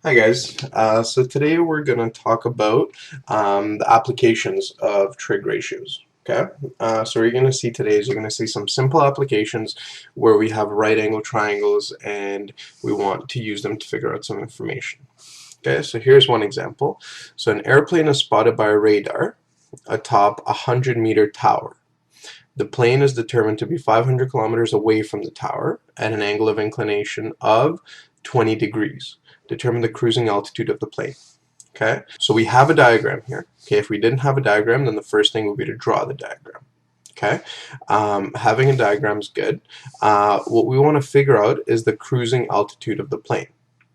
Hi guys, so today we're going to talk about the applications of trig ratios. Okay, so what you're going to see today is you're going to see some simple applications where we have right angle triangles and we want to use them to figure out some information. Okay, so here's one example. So an airplane is spotted by a radar atop a 100-meter tower. The plane is determined to be 500 kilometers away from the tower at an angle of inclination of 20 degrees. Determine the cruising altitude of the plane. Okay, so we have a diagram here. Okay, if we didn't have a diagram, then the first thing would be to draw the diagram. Okay, having a diagram is good. What we want to figure out is the cruising altitude of the plane.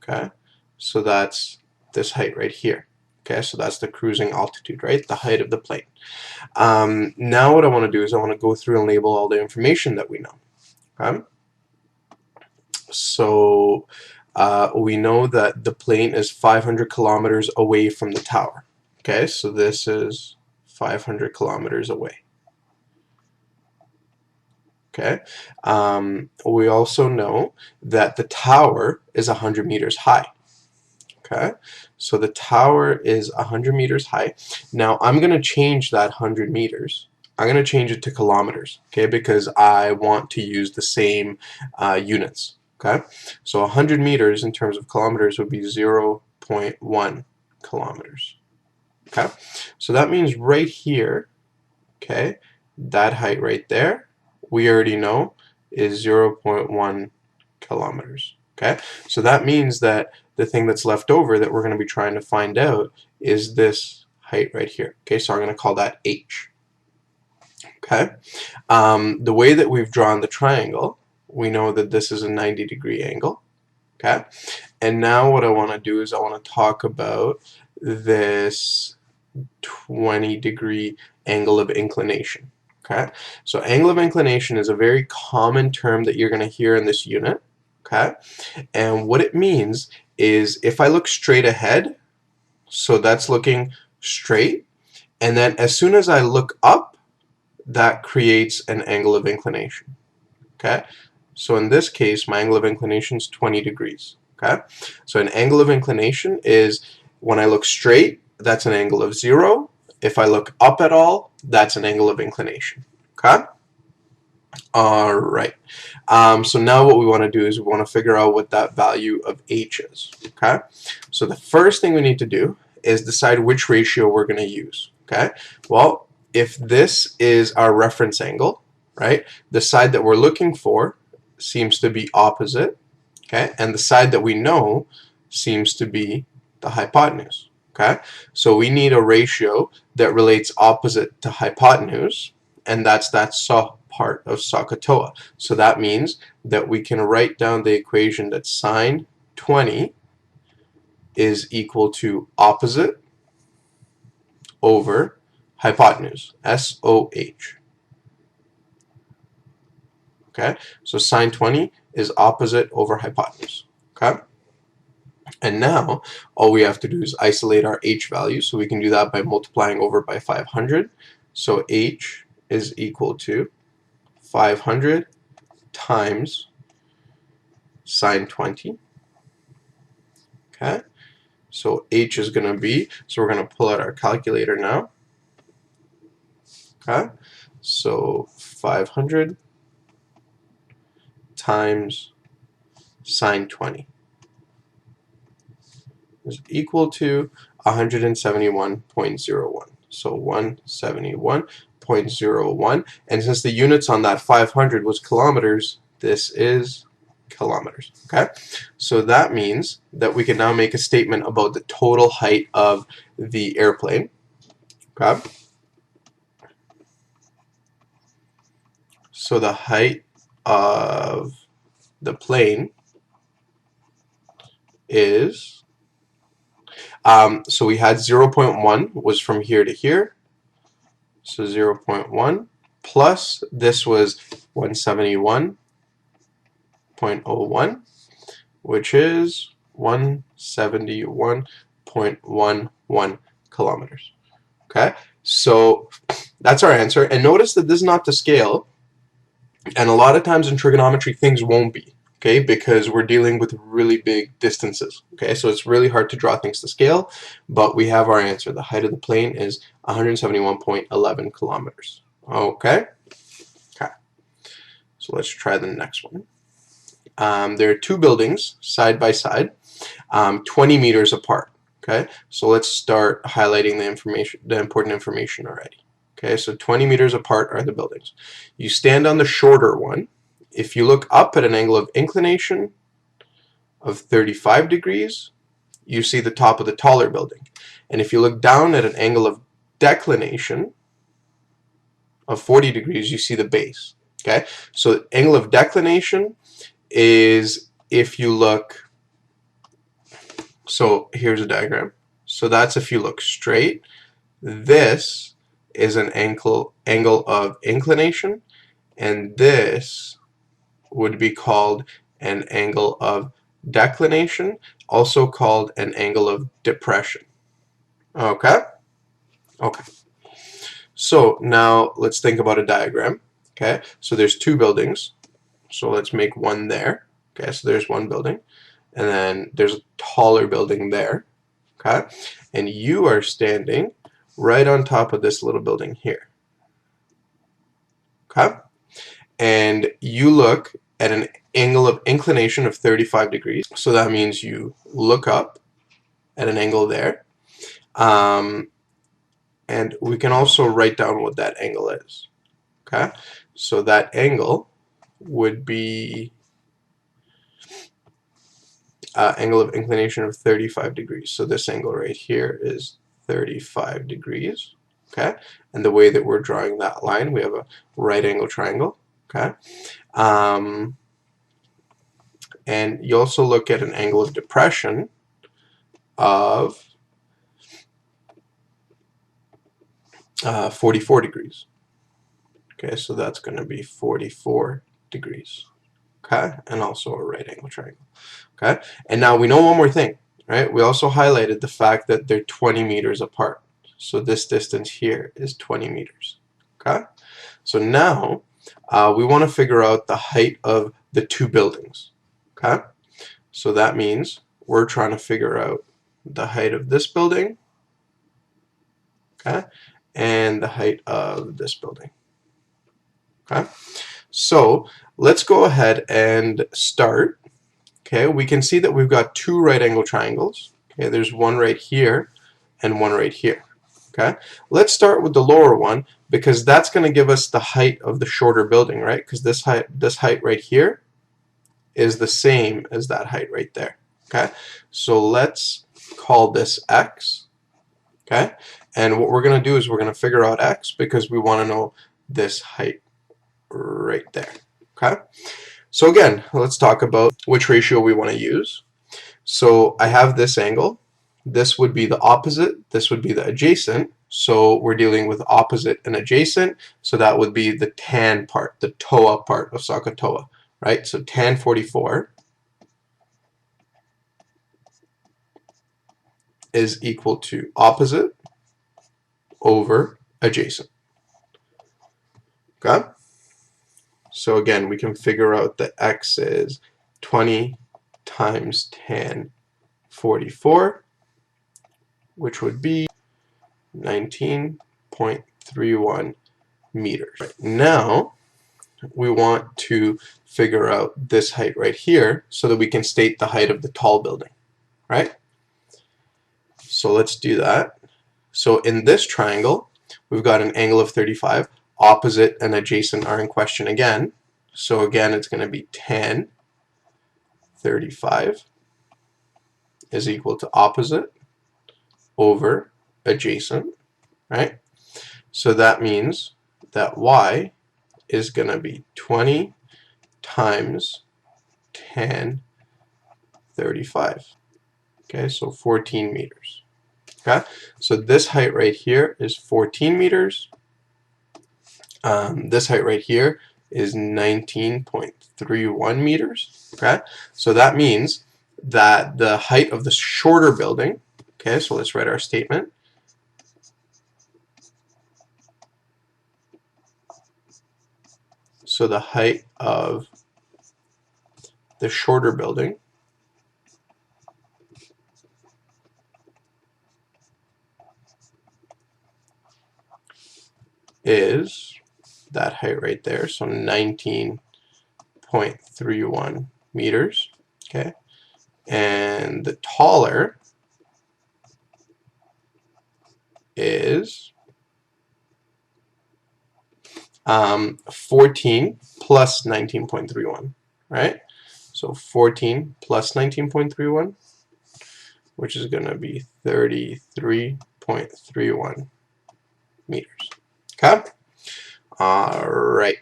Okay, so that's this height right here. Okay, so that's the cruising altitude, right? The height of the plane. Now what I want to do is I want to go through and label all the information that we know. Okay, so we know that the plane is 500 kilometers away from the tower. Okay, so this is 500 kilometers away. Okay, we also know that the tower is 100 meters high. Okay, so the tower is 100 meters high. Now I'm going to change that 100 meters. I'm going to change it to kilometers, okay, because I want to use the same units. Okay, so 100 meters in terms of kilometers would be 0.1 kilometers. Okay, so that means right here, okay, that height right there, we already know is 0.1 kilometers. Okay, so that means that the thing that's left over that we're going to be trying to find out is this height right here. Okay, so I'm going to call that h. Okay, the way that we've drawn the triangle, we know that this is a 90-degree angle. Okay, and now what I want to do is I want to talk about this 20-degree angle of inclination. Okay, so angle of inclination is a very common term that you're going to hear in this unit. Okay, and what it means is if I look straight ahead, so that's looking straight, and then as soon as I look up, that creates an angle of inclination. Okay, so in this case my angle of inclination is 20 degrees. Okay, so an angle of inclination is when I look straight, that's an angle of 0. If I look up at all, that's an angle of inclination. Okay, alright, so now what we want to do is we want to figure out what that value of h is. Okay, so the first thing we need to do is decide which ratio we're going to use. Okay, well, if this is our reference angle, right, the side that we're looking for seems to be opposite, okay, and the side that we know seems to be the hypotenuse. Okay, so we need a ratio that relates opposite to hypotenuse, and that's that part of SOHCAHTOA. So that means that we can write down the equation that sine 20 is equal to opposite over hypotenuse, SOH. Okay, so sine 20 is opposite over hypotenuse. Okay, and now all we have to do is isolate our h value, so we can do that by multiplying over by 500. So h is equal to 500 times sine 20. Okay, so h is going to be, so we're going to pull out our calculator now. Okay, so 500 times sine 20 is equal to 171.01. So 171.01, and since the units on that 500 was kilometers, this is kilometers. Okay, so that means that we can now make a statement about the total height of the airplane. Okay, so the height of the plane is, so we had 0.1 was from here to here, so 0.1 plus this was 171.01, which is 171.11 kilometers. Okay, so that's our answer, and notice that this is not to scale, and a lot of times in trigonometry things won't be. okay, because we're dealing with really big distances. Okay, so it's really hard to draw things to scale, but we have our answer. The height of the plane is 171.11 kilometers. Okay, okay. So let's try the next one. There are two buildings side by side, 20 meters apart. Okay, so let's start highlighting the important information already. Okay, so 20 meters apart are the buildings. You stand on the shorter one. If you look up at an angle of inclination of 35 degrees, you see the top of the taller building. And if you look down at an angle of declination of 40 degrees, you see the base. Okay, so angle of declination is if you look, so here's a diagram. So that's if you look straight. This is an angle of inclination, and this would be called an angle of declination, also called an angle of depression. Okay? Okay. So now let's think about a diagram. Okay? So there's two buildings. So let's make one there. Okay, so there's one building. And then there's a taller building there. Okay? And you are standing right on top of this little building here. Okay? And you look at an angle of inclination of 35 degrees. So that means you look up at an angle there. And we can also write down what that angle is. Okay? So that angle would be angle of inclination of 35 degrees. So this angle right here is 35 degrees. Okay? And the way that we're drawing that line, we have a right angle triangle. Okay? And you also look at an angle of depression of 44 degrees. Okay, so that's going to be 44 degrees. Okay, and also a right angle triangle. Okay, and now we know one more thing, right? We also highlighted the fact that they're 20 meters apart. So this distance here is 20 meters. Okay, so now we want to figure out the height of the two buildings. Okay, so that means we're trying to figure out the height of this building, okay, and the height of this building. Okay, so let's go ahead and start. Okay, we can see that we've got two right angle triangles. Okay, there's one right here and one right here. Okay, let's start with the lower one because that's going to give us the height of the shorter building, right? Because this height right here is the same as that height right there. Okay, so let's call this x. Okay, and what we're going to do is we're going to figure out x because we want to know this height right there. Okay, so again, let's talk about which ratio we want to use. So I have this angle. This would be the opposite. This would be the adjacent. So we're dealing with opposite and adjacent. So that would be the tan part, the TOA part of SOHCAHTOA, right? So tan 44 is equal to opposite over adjacent. Okay? So again, we can figure out that x is 20 times tan 44, which would be 19.31 meters. Right. Now, we want to figure out this height right here so that we can state the height of the tall building, right? So let's do that. So in this triangle, we've got an angle of 35. Opposite and adjacent are in question again. So again, it's going to be tan 35 is equal to opposite over adjacent, right? So that means that y is going to be 20 times tan 35. Okay, so 14 meters. Okay, so this height right here is 14 meters. This height right here is 19.31 meters. Okay, so that means that the height of the shorter building, okay, so let's write our statement. So the height of the shorter building is that height right there, so 19.31 meters, okay? And the taller is 14 plus 19.31, right? So 14 plus 19.31, which is going to be 33.31 meters. Okay? All right.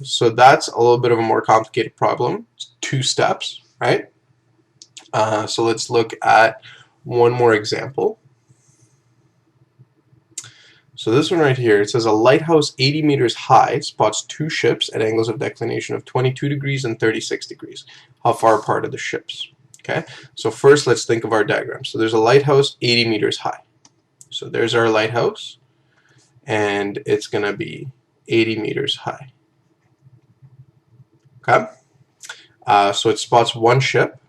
So that's a little bit of a more complicated problem. It's 2 steps, right? So let's look at one more example. So this one right here, it says a lighthouse 80 meters high spots 2 ships at angles of declination of 22 degrees and 36 degrees. How far apart are the ships? Okay, so first let's think of our diagram. So there's a lighthouse 80 meters high. So there's our lighthouse, and it's going to be 80 meters high. Okay, so it spots one ship,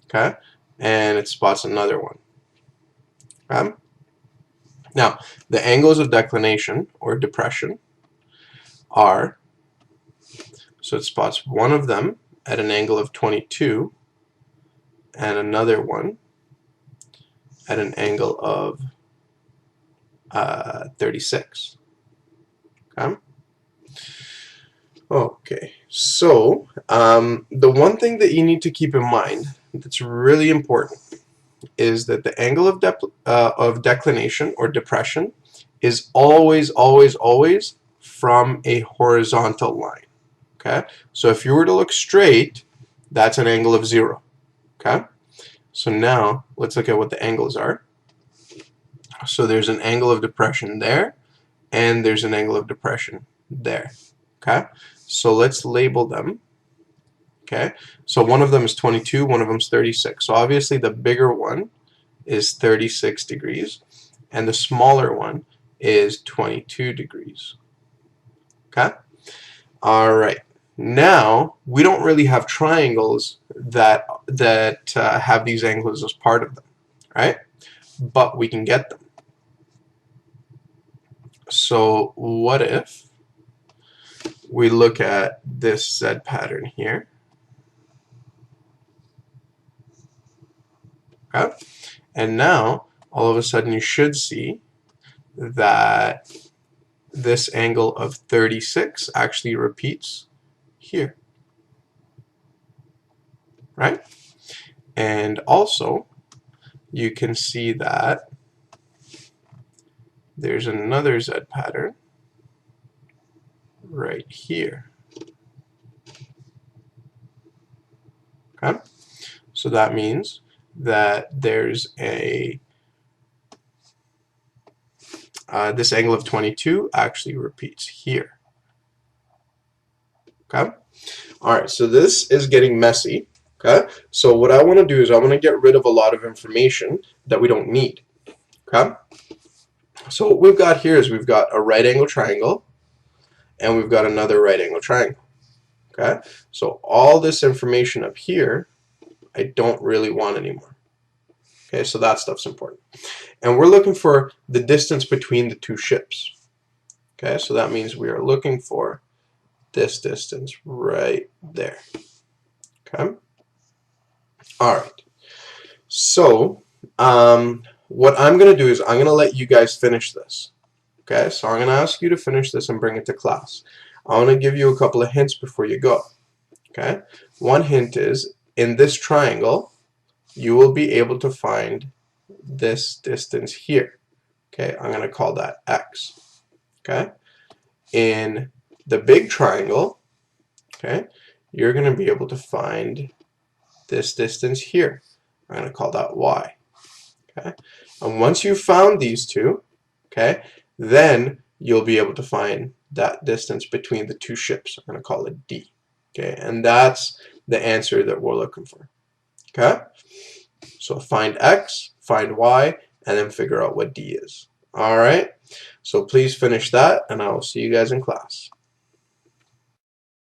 okay, and it spots another one. Okay? Now, the angles of declination or depression are, so it spots one of them at an angle of 22 and another one at an angle of 36. Okay? Okay, so the one thing that you need to keep in mind that's really important is that the angle of declination or depression is always, always, always from a horizontal line. Okay, so if you were to look straight, that's an angle of 0. Okay, so now let's look at what the angles are. So there's an angle of depression there, and there's an angle of depression there. Okay, so let's label them. Okay, so one of them is 22, one of them is 36. So obviously the bigger one is 36 degrees, and the smaller one is 22 degrees. Okay? All right. Now, we don't really have triangles that have these angles as part of them, right? But we can get them. So what if we look at this Z pattern here? Okay? And now, all of a sudden, you should see that this angle of 36 actually repeats here, right? And also, you can see that there's another Z pattern right here. Okay? So that means that there's a this angle of 22 actually repeats here. Okay? Alright, so this is getting messy. Okay? So what I want to do is I want to get rid of a lot of information that we don't need. Okay? So what we've got here is we've got a right angle triangle, and we've got another right angle triangle. Okay? So all this information up here, I don't really want anymore. Okay, so that stuff's important. And we're looking for the distance between the 2 ships. Okay, so that means we are looking for this distance right there. Okay? Alright. So, what I'm going to do is I'm going to let you guys finish this. Okay, so I'm going to ask you to finish this and bring it to class. I want to give you a couple of hints before you go. Okay? One hint is, in this triangle, you will be able to find this distance here. Okay, I'm going to call that x. Okay, in the big triangle, okay, you're going to be able to find this distance here. I'm going to call that y. Okay, and once you've found these two, okay, then you'll be able to find that distance between the 2 ships. I'm going to call it d. Okay, and that's the answer that we're looking for. Okay, so find x, find y, and then figure out what d is. Alright, so please finish that, and I will see you guys in class.